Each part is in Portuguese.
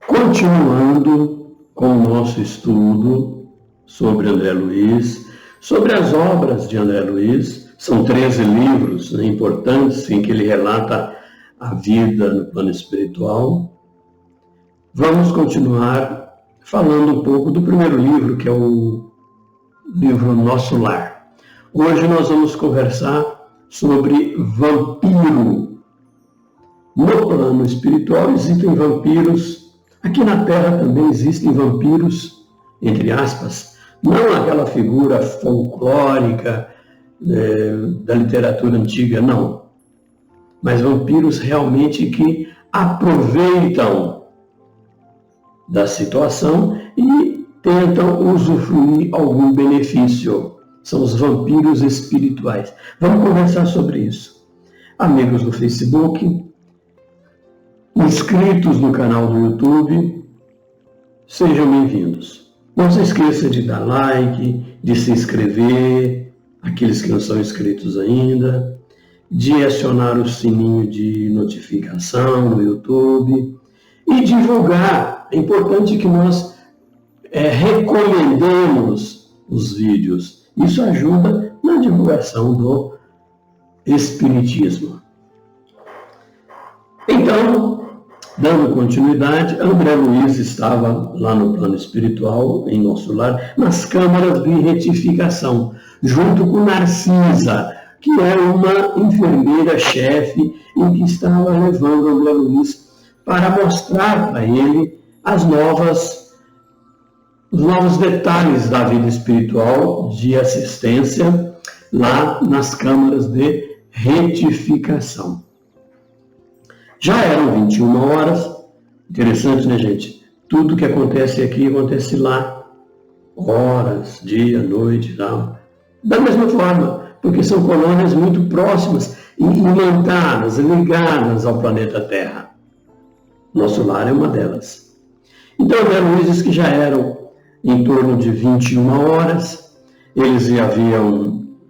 Continuando com o nosso estudo sobre André Luiz, sobre as obras de André Luiz, são 13 livros, né, importantes em que ele relata a vida no plano espiritual. Vamos continuar falando um pouco do primeiro livro, que é o livro Nosso Lar. Hoje nós vamos conversar sobre vampiro. No plano espiritual existem vampiros, aqui na Terra também existem vampiros, entre aspas, não aquela figura folclórica da literatura antiga, não, mas vampiros realmente que aproveitam da situação e tentam usufruir algum benefício. São os vampiros espirituais. Vamos conversar sobre isso. Amigos do Facebook, inscritos no canal do YouTube, sejam bem-vindos. Não se esqueça de dar like, de se inscrever, aqueles que não são inscritos ainda, de acionar o sininho de notificação no YouTube e divulgar. É importante que nós recomendemos os vídeos. Isso ajuda na divulgação do Espiritismo. Então, dando continuidade, André Luiz estava lá no plano espiritual, em Nosso Lar, nas câmaras de retificação, junto com Narcisa, que é uma enfermeira-chefe em que estava levando André Luiz para mostrar para ele os novos detalhes da vida espiritual de assistência lá nas câmaras de retificação. Já eram 21 horas, interessante, né, gente? Tudo que acontece aqui acontece lá, horas, dia, noite, tal. Da mesma forma, porque são colônias muito próximas, imantadas, ligadas ao planeta Terra. Nosso Lar é uma delas. Então, André Luiz diz que já eram em torno de 21 horas, eles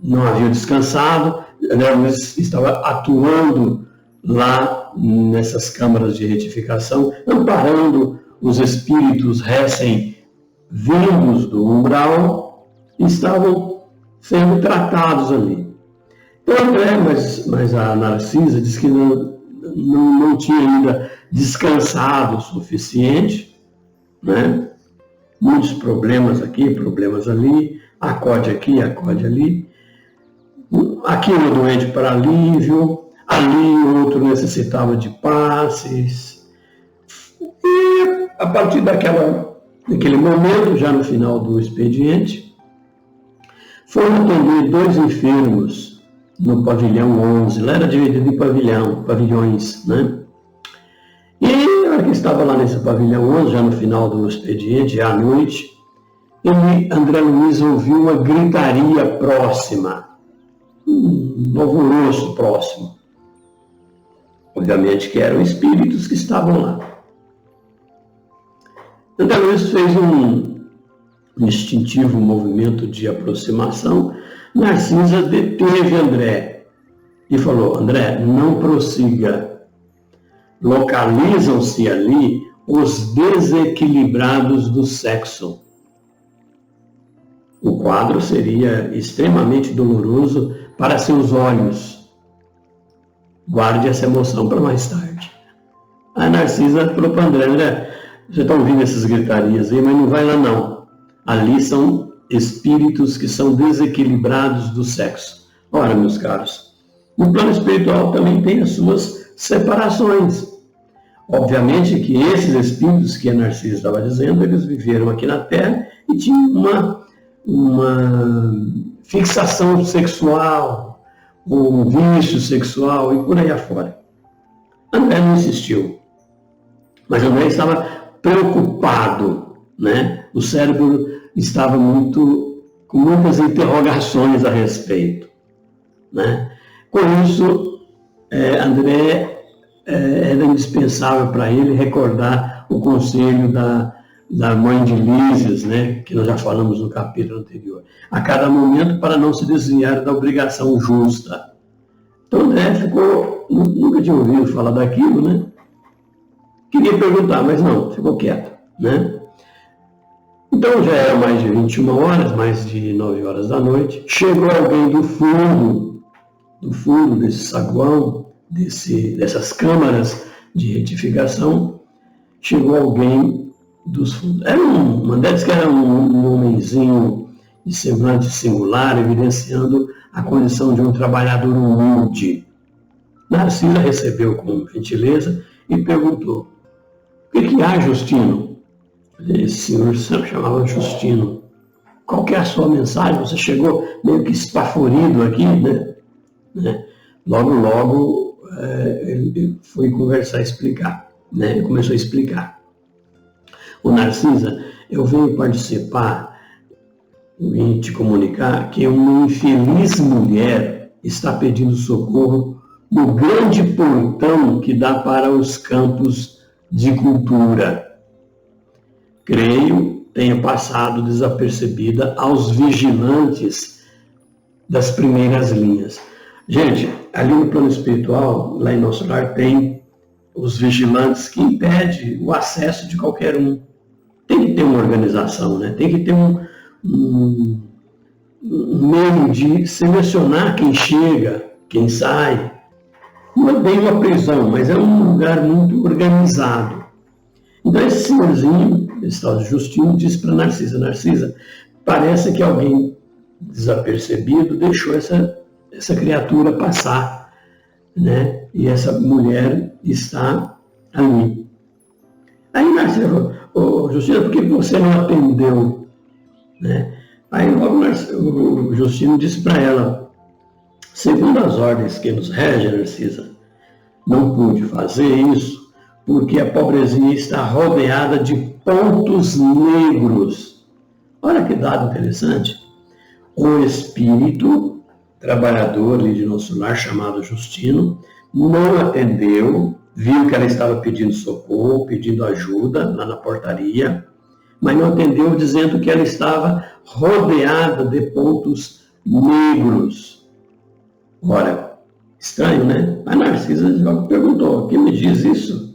não haviam descansado, André Luiz estava atuando lá nessas câmaras de retificação, amparando os espíritos recém-vindos do umbral, estavam sendo tratados ali. Então, André, mas a Narcisa diz que não tinha ainda descansado o suficiente, né? Muitos problemas aqui, problemas ali, acode aqui, acode ali. Aqui um doente para alívio, ali outro necessitava de passes. E a partir daquele momento, já no final do expediente, foram atender 2 enfermos no pavilhão 11. Lá era dividido em pavilhões, né? E na hora que estava lá nesse pavilhão 11, já no final do expediente, já à noite, André Luiz ouviu uma gritaria próxima, um alvoroço próximo. Obviamente que eram espíritos que estavam lá. André Luiz fez um instintivo movimento de aproximação. Narcisa deteve André e falou: André, não prossiga. Localizam-se ali os desequilibrados do sexo. O quadro seria extremamente doloroso para seus olhos. Guarde essa emoção para mais tarde. A Narcisa falou para André: você está ouvindo essas gritarias aí, mas não vai lá não. Ali são espíritos que são desequilibrados do sexo. Ora, meus caros, no plano espiritual também tem as suas separações. Obviamente que esses espíritos que a Narcisa estava dizendo, eles viveram aqui na Terra e tinham uma fixação sexual, um vício sexual e por aí afora. André não insistiu, mas André estava preocupado, né? O cérebro estava com muitas interrogações a respeito, né? Com isso, André era indispensável para ele recordar o conselho da mãe de Lísias, né, que nós já falamos no capítulo anterior. A cada momento, para não se desviar da obrigação justa. Então André nunca tinha ouvido falar daquilo, né? Queria perguntar, mas não, ficou quieto, né? Então já era mais de 21 horas, mais de 9 horas da noite. Chegou alguém do fundo desse saguão, dessas câmaras de retificação. Chegou alguém dos fundos. Era uma delas que era um homenzinho de semblante singular, evidenciando a condição de um trabalhador humilde. Narcisa recebeu com gentileza e perguntou: o que há, Justino? Esse senhor se chamava Justino. Qual que é a sua mensagem? Você chegou meio que esbaforido aqui, né? Logo, ele foi conversar, explicar, né? Ele começou a explicar. O Narcisa, eu venho participar e te comunicar que uma infeliz mulher está pedindo socorro no grande portão que dá para os campos de cultura. Creio tenha passado desapercebida aos vigilantes das primeiras linhas. Gente, ali no plano espiritual, lá em nosso lar, tem os vigilantes que impedem o acesso de qualquer um. Tem que ter uma organização, né? Tem que ter um meio de selecionar quem chega, quem sai. Não é bem uma prisão, mas é um lugar muito organizado. Então esse senhorzinho, esse tal de Justino, disse para Narcisa: Narcisa, parece que alguém desapercebido deixou essa criatura passar, né? E essa mulher está ali. Aí Narcisa falou: ô Justino, por que você não atendeu? Né? Aí logo o Justino disse para ela: segundo as ordens que nos regem, Narcisa, não pude fazer isso porque a pobrezinha está rodeada de pontos negros. Olha que dado interessante. O espírito trabalhador ali de nosso lar, chamado Justino, não atendeu, viu que ela estava pedindo socorro, pedindo ajuda lá na portaria, mas não atendeu, dizendo que ela estava rodeada de pontos negros. Ora, estranho, né? A Narcisa perguntou: quem me diz isso?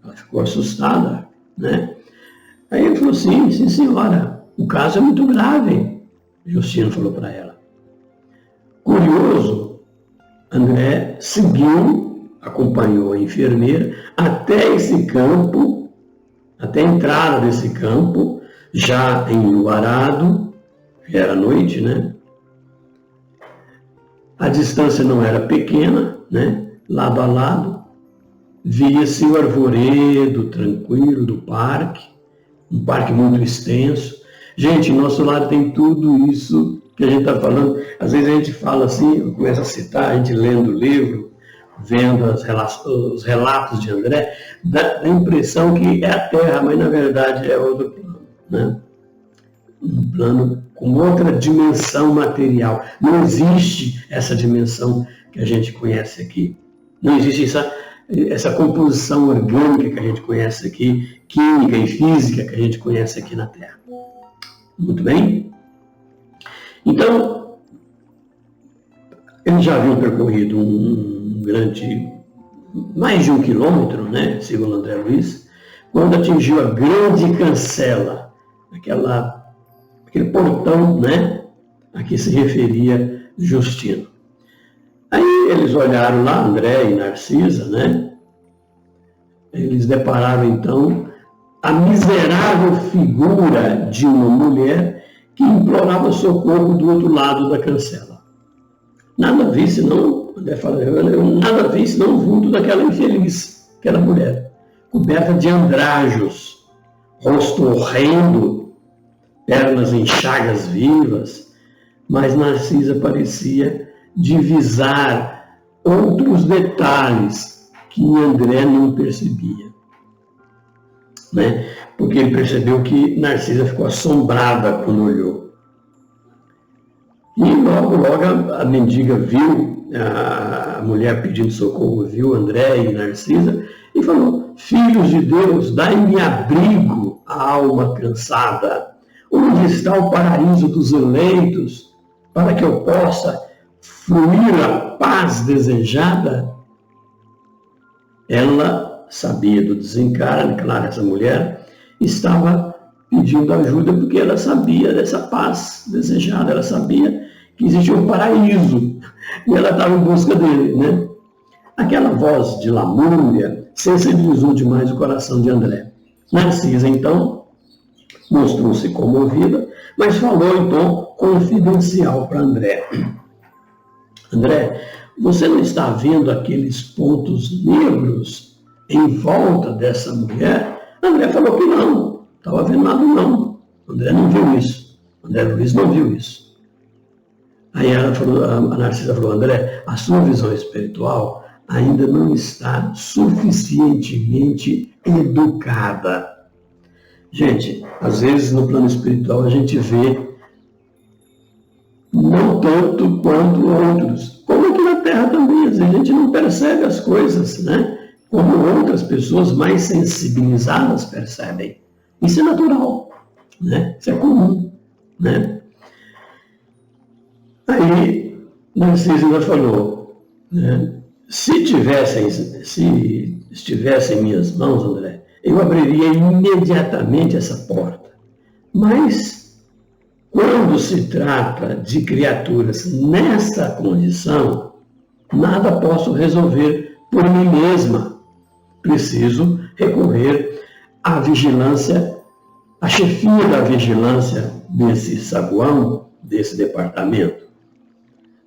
Ela ficou assustada, né? Aí ele falou: sim, senhora, o caso é muito grave. Justino falou para ela. Curioso, André seguiu, acompanhou a enfermeira até esse campo, até a entrada desse campo, já enluarado, já era noite, né? A distância não era pequena, né? Lado a lado, via-se o arvoredo tranquilo do parque, um parque muito extenso. Gente, nosso lado tem tudo isso que a gente está falando. Às vezes a gente fala assim, começa a citar, a gente lendo o livro, vendo os relatos de André, dá a impressão que é a Terra, mas na verdade é outro plano, né? Um plano com outra dimensão material. Não existe essa dimensão que a gente conhece aqui. Não existe essa composição orgânica que a gente conhece aqui, química e física que a gente conhece aqui na Terra. Muito bem? Então, eles já haviam percorrido um grande, mais de 1 quilômetro, né, segundo André Luiz, quando atingiu a grande cancela, aquele portão, né, a que se referia Justino. Aí eles olharam lá, André e Narcisa, né? Eles depararam então a miserável figura de uma mulher que implorava socorro do outro lado da cancela. Nada vi senão, André fala, nada vi senão o vulto daquela infeliz, aquela mulher, coberta de andrajos, rosto horrendo, pernas em chagas vivas, mas Narcisa parecia divisar outros detalhes que André não percebia, né? Porque ele percebeu que Narcisa ficou assombrada quando olhou. E logo a mendiga viu, a mulher pedindo socorro, viu André e Narcisa e falou: filhos de Deus, dai-me abrigo à alma cansada. Onde está o paraíso dos eleitos, para que eu possa fruir a paz desejada? Ela sabia do desencarne, claro, essa mulher estava pedindo ajuda porque ela sabia dessa paz desejada, ela sabia que existia um paraíso e ela estava em busca dele, né? Aquela voz de lamúria sensibilizou demais o coração de André. Narcisa, então, mostrou-se comovida, mas falou em tom confidencial para André. André, você não está vendo aqueles pontos negros em volta dessa mulher? André falou que não, estava vendo nada não. André não viu isso. André Luiz não viu isso. Aí ela falou, a Narcisa falou, André, a sua visão espiritual ainda não está suficientemente educada. Gente, às vezes no plano espiritual a gente vê não tanto quanto outros. Como aqui na Terra também, às vezes a gente não percebe as coisas, né? Como outras pessoas mais sensibilizadas percebem. Isso é natural, né? Isso é comum, né? Aí, Narciso ainda falou, né? Se estivesse em minhas mãos, André, eu abriria imediatamente essa porta. Mas, quando se trata de criaturas nessa condição, nada posso resolver por mim mesma. Preciso recorrer à vigilância, à chefia da vigilância desse saguão, desse departamento.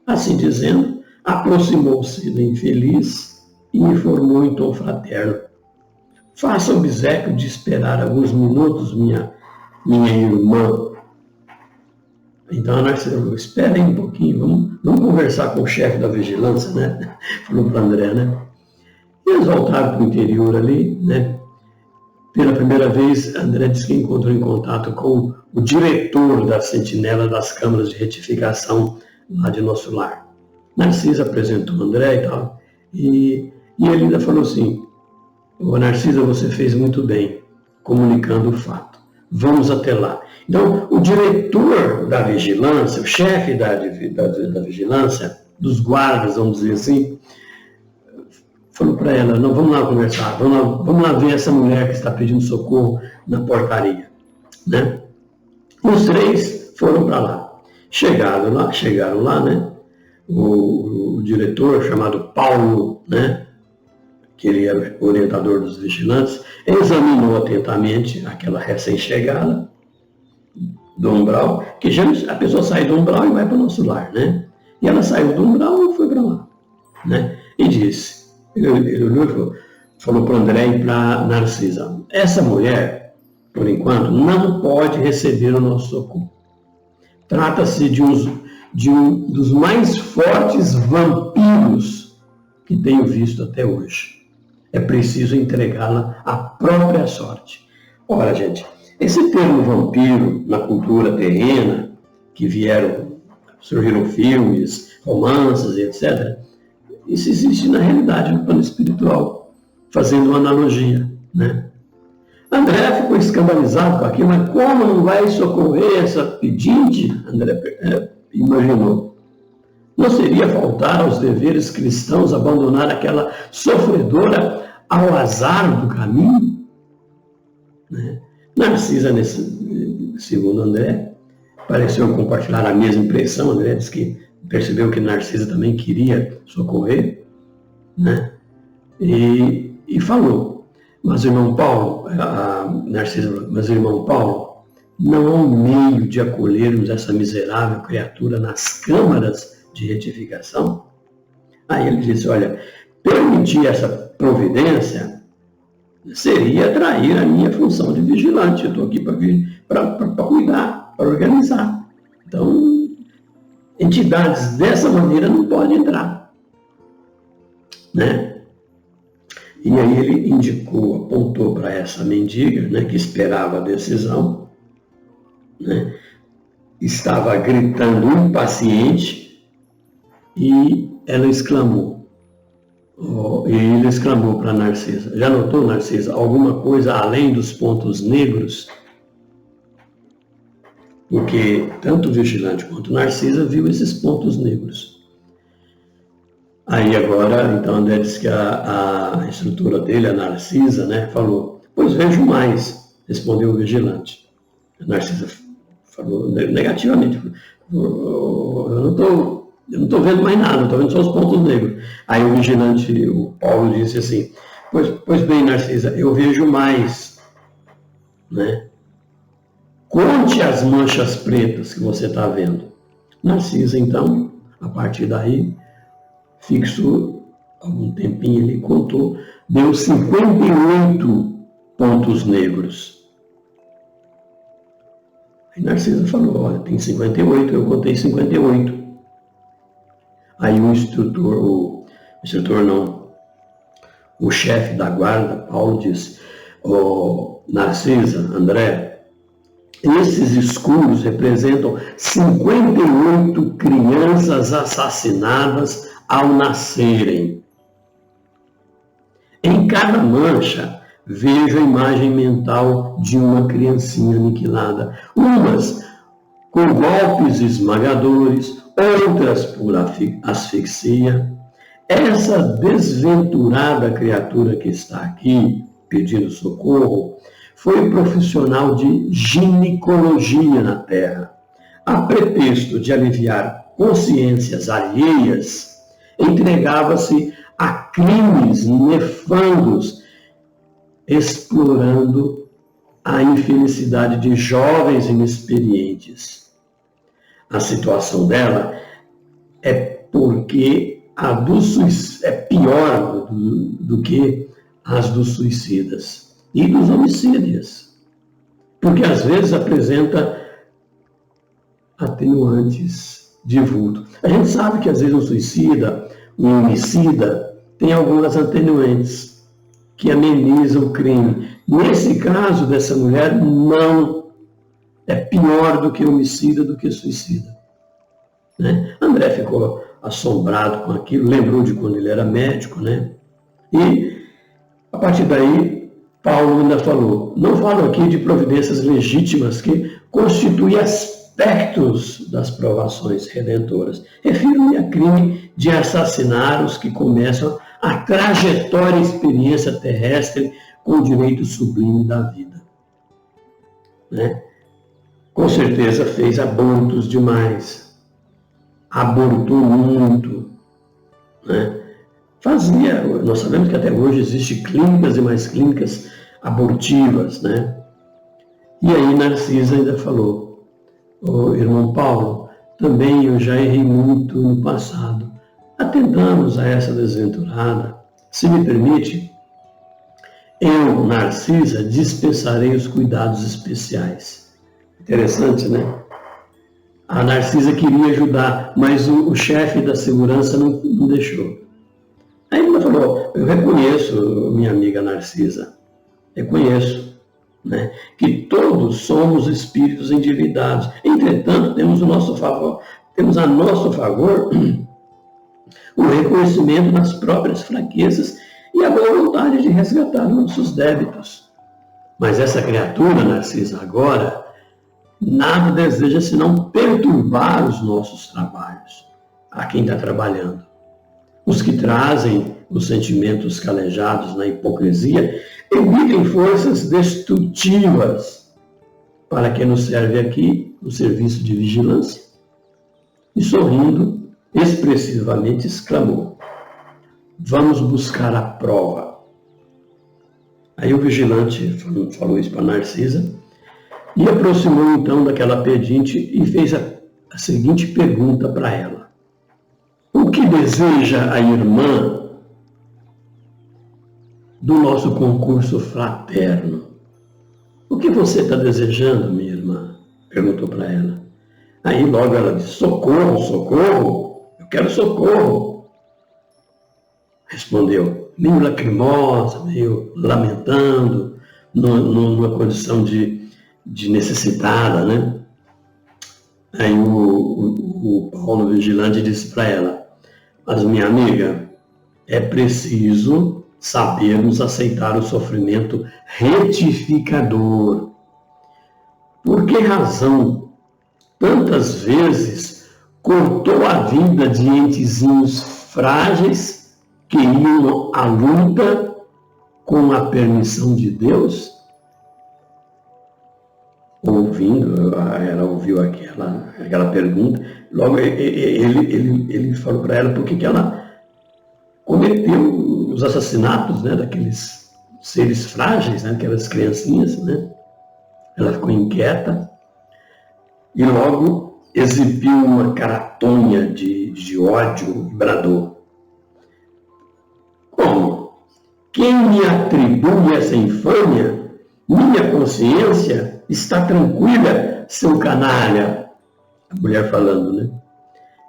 Assim dizendo, aproximou-se do infeliz e informou em tom fraterno. Faça o obséquio de esperar alguns minutos, minha irmã. Então a Narcisa falou, esperem um pouquinho, vamos conversar com o chefe da vigilância, né? Falou para André, né? E eles voltaram para o interior ali, né? Pela primeira vez, André disse que encontrou em contato com o diretor da sentinela das câmaras de retificação lá de Nosso Lar. Narcisa apresentou o André e tal, e ele ainda falou assim, ô Narcisa, você fez muito bem, comunicando o fato. Vamos até lá. Então, o diretor da vigilância, o chefe da vigilância, dos guardas, vamos dizer assim, falou para ela, não, vamos lá conversar, vamos lá ver essa mulher que está pedindo socorro na portaria. Né? Os três foram para lá. Chegaram lá, né? O diretor, chamado Paulo, né? Que ele era o orientador dos vigilantes, examinou atentamente aquela recém-chegada do umbral, que já a pessoa sai do umbral e vai para o Nosso Lar, né? E ela saiu do umbral e foi para lá, né? E disse, ele olhou e falou para André e para Narcisa, essa mulher, por enquanto, não pode receber o nosso socorro. Trata-se de um dos mais fortes vampiros que tenho visto até hoje. É preciso entregá-la à própria sorte. Ora, gente, esse termo vampiro na cultura terrena, que surgiram filmes, romances, etc., isso existe na realidade no plano espiritual, fazendo uma analogia, né? André ficou escandalizado com aquilo, mas como não vai socorrer essa pedinte? André imaginou. Não seria faltar aos deveres cristãos abandonar aquela sofredora ao azar do caminho? Né? Narcisa, segundo André, pareceu compartilhar a mesma impressão. André disse que percebeu que Narcisa também queria socorrer, né? E falou, mas irmão Paulo, Narcisa falou, mas irmão Paulo, não há um meio de acolhermos essa miserável criatura nas câmaras de retificação? Aí ele disse, olha, permitir essa providência seria trair a minha função de vigilante. Eu estou aqui para cuidar, para organizar. Então, entidades dessa maneira não podem entrar, né? E aí ele apontou para essa mendiga, né, que esperava a decisão, né, estava gritando impaciente, e ela exclamou, e ele exclamou para Narcisa, já notou, Narcisa, alguma coisa além dos pontos negros? Porque tanto o vigilante quanto Narcisa viu esses pontos negros. Aí agora, então André disse que a instrutora dele, a Narcisa, né, falou, pois vejo mais, respondeu o vigilante. A Narcisa falou negativamente, eu não estou vendo mais nada, estou vendo só os pontos negros. Aí o vigilante, o Paulo, disse assim, pois bem, Narcisa, eu vejo mais, né? Conte as manchas pretas que você está vendo. Narcisa, então, a partir daí, fixou algum tempinho, ele contou, deu 58 pontos negros. Aí Narcisa falou, olha, tem 58, eu contei 58. Aí o chefe da guarda, Paulo, disse, Narcisa, André, esses escuros representam 58 crianças assassinadas ao nascerem. Em cada mancha, vejo a imagem mental de uma criancinha aniquilada. Umas com golpes esmagadores, outras por asfixia. Essa desventurada criatura que está aqui, pedindo socorro, foi profissional de ginecologia na Terra. A pretexto de aliviar consciências alheias, entregava-se a crimes nefandos, explorando a infelicidade de jovens inexperientes. A situação dela é porque é pior do que as dos suicidas e dos homicídios, porque às vezes apresenta atenuantes de vulto. A gente sabe que às vezes um suicida, um homicida, tem algumas atenuantes que amenizam o crime. Nesse caso dessa mulher, não. É pior do que homicida, do que suicida. Né? André ficou assombrado com aquilo, lembrou de quando ele era médico, né? E, a partir daí, Paulo ainda falou, não falo aqui de providências legítimas que constituem aspectos das provações redentoras. Refiro-me a crime de assassinar os que começam a trajetória e experiência terrestre com o direito sublime da vida. Né? Com certeza fez abortos demais, abortou muito, né? Nós sabemos que até hoje existem clínicas e mais clínicas abortivas, né? E aí Narcisa ainda falou, irmão Paulo, também eu já errei muito no passado. Atendamos a essa desventurada. Se me permite, eu, Narcisa, dispensarei os cuidados especiais. Interessante, né? A Narcisa queria ajudar, mas o chefe da segurança não deixou. Aí ele falou, eu reconheço, minha amiga Narcisa, reconheço, né, que todos somos espíritos endividados. Entretanto, temos a nosso favor o reconhecimento das próprias fraquezas e a boa vontade de resgatar nossos débitos. Mas essa criatura, Narcisa, agora, nada deseja senão perturbar os nossos trabalhos, a quem está trabalhando. Os que trazem os sentimentos calejados na hipocrisia emitem forças destrutivas. Para que nos serve aqui o serviço de vigilância? E sorrindo, expressivamente exclamou, vamos buscar a prova. Aí o vigilante falou isso para Narcisa e aproximou então daquela pedinte e fez a seguinte pergunta para ela. O que deseja a irmã do nosso concurso fraterno? O que você está desejando, minha irmã? Perguntou para ela. Aí logo ela disse, socorro, socorro, eu quero socorro. Respondeu, meio lacrimosa, meio lamentando, numa condição de necessitada, né? Aí o Paulo Vigilante disse para ela, mas minha amiga, é preciso sabermos aceitar o sofrimento retificador. Por que razão tantas vezes cortou a vida de entezinhos frágeis que iam à luta com a permissão de Deus? Ela ouviu aquela pergunta, logo ele falou para ela por que ela cometeu os assassinatos, né, daqueles seres frágeis, né, aquelas criancinhas, né? Ela ficou inquieta e logo exibiu uma caratonha de ódio e bradou: como? Quem me atribui essa infâmia? Minha consciência está tranquila, seu canalha. A mulher falando, né?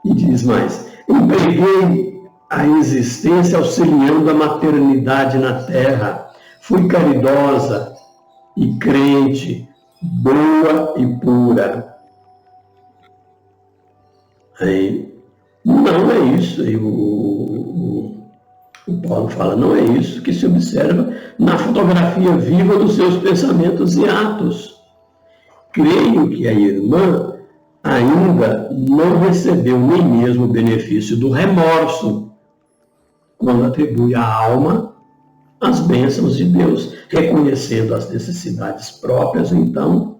E diz mais: empreguei a existência auxiliando a maternidade na terra. Fui caridosa e crente, boa e pura. Aí, não é isso. Aí o Paulo fala, não é isso que se observa na fotografia viva dos seus pensamentos e atos. Creio que a irmã ainda não recebeu nem mesmo o benefício do remorso quando atribui à alma as bênçãos de Deus, reconhecendo as necessidades próprias. Então,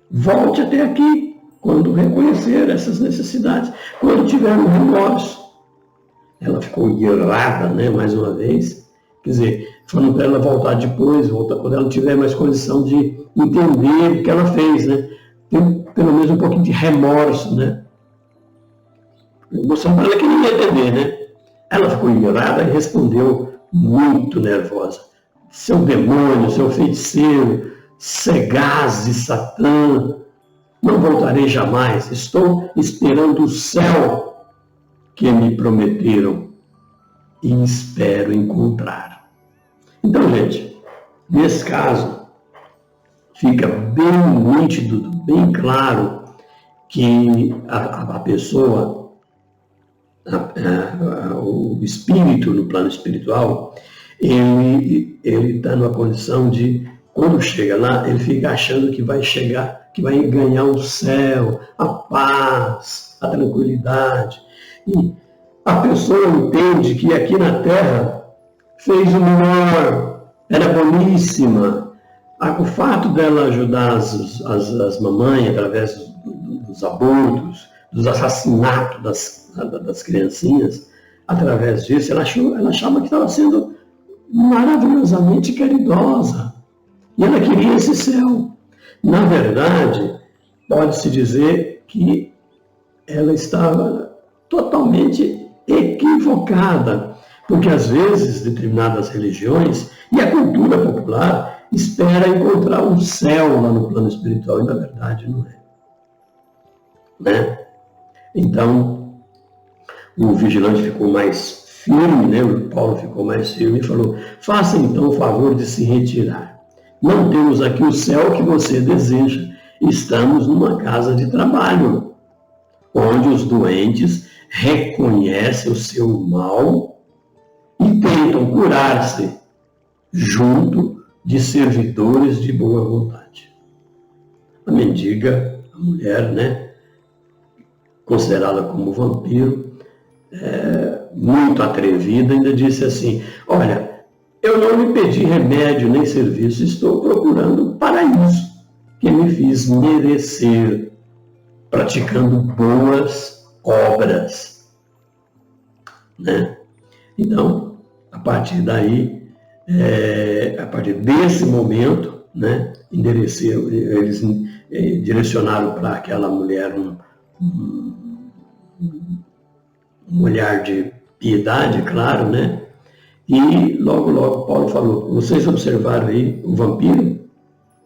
volte até aqui quando reconhecer essas necessidades, quando tiver um remorso. Ela ficou irada, né, mais uma vez, quer dizer, falando para ela voltar depois, quando ela tiver mais condição de entender o que ela fez, né, tem pelo menos um pouquinho de remorso, né, mostrando para ela que ninguém ia entender, né. Ela ficou irada e respondeu muito nervosa: seu demônio, seu feiticeiro, sagaz de Satã, não voltarei jamais, estou esperando o céu que me prometeram e espero encontrar. Então, gente, nesse caso, fica bem nítido, bem claro que a pessoa, o espírito no plano espiritual, ele está numa condição de, quando chega lá, ele fica achando que vai chegar, que vai ganhar o céu, a paz, a tranquilidade. E a pessoa entende que aqui na Terra fez o melhor, era boníssima. O fato dela ajudar as mamães através dos abortos, dos assassinatos das criancinhas, através disso, ela achava que estava sendo maravilhosamente caridosa. E ela queria esse céu. Na verdade, pode-se dizer que ela estava totalmente equivocada, porque às vezes determinadas religiões e a cultura popular espera encontrar um céu lá no plano espiritual, e na verdade não é. Né? Então, o vigilante ficou mais firme, né? O Paulo ficou mais firme e falou: faça então o favor de se retirar. Não temos aqui o céu que você deseja. Estamos numa casa de trabalho, onde os doentes reconhecem o seu mal e tentam curar-se junto de servidores de boa vontade. A mendiga, a mulher, né, considerada como vampiro, muito atrevida, ainda disse assim: olha, eu não lhe pedi remédio nem serviço, estou procurando paraíso que me fiz merecer, praticando boas obras. Né? Então, a partir daí, a partir desse momento, né, eles direcionaram para aquela mulher um olhar de piedade, claro, né? E logo Paulo falou: vocês observaram aí o vampiro?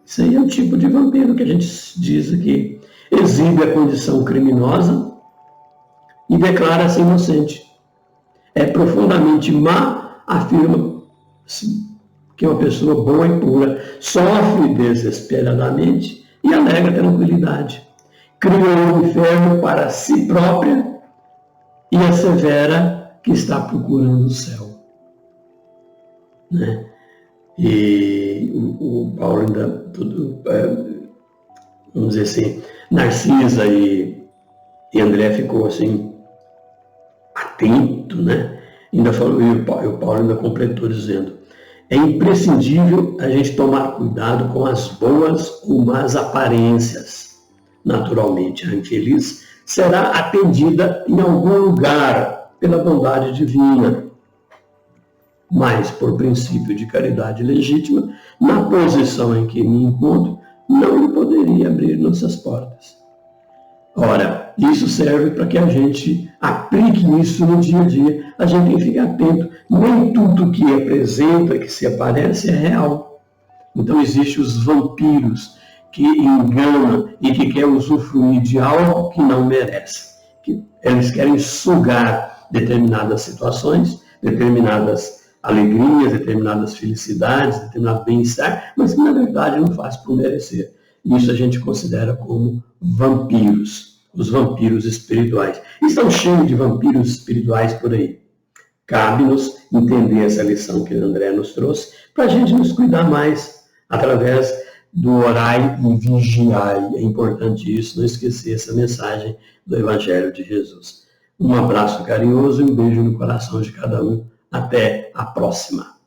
Isso aí é um tipo de vampiro que a gente diz aqui. Exibe a condição criminosa e declara-se inocente. É profundamente má, afirma que é uma pessoa boa e pura, sofre desesperadamente e alega tranquilidade. Criou o inferno para si própria e assevera que está procurando o céu. Né? E o Paulo ainda, vamos dizer assim, Narcisa e André ficou assim, atento, né? Ainda falou, e o Paulo ainda completou dizendo, é imprescindível a gente tomar cuidado com as boas ou más aparências. Naturalmente, a infeliz será atendida em algum lugar pela bondade divina, mas, por princípio de caridade legítima, na posição em que me encontro, não lhe poderia abrir nossas portas. Ora, isso serve para que a gente aplique isso no dia a dia. A gente tem que ficar atento. Nem tudo que apresenta, que se aparece, é real. Então, existem os vampiros que enganam e que querem usufruir de algo que não merecem. Que eles querem sugar determinadas situações, determinadas alegrias, determinadas felicidades, determinado bem-estar, mas que, na verdade, não faz por merecer. Isso a gente considera como vampiros, os vampiros espirituais. Estão cheios de vampiros espirituais por aí. Cabe-nos entender essa lição que o André nos trouxe, para a gente nos cuidar mais através do orai e vigiai. É importante isso, não esquecer essa mensagem do Evangelho de Jesus. Um abraço carinhoso e um beijo no coração de cada um. Até a próxima.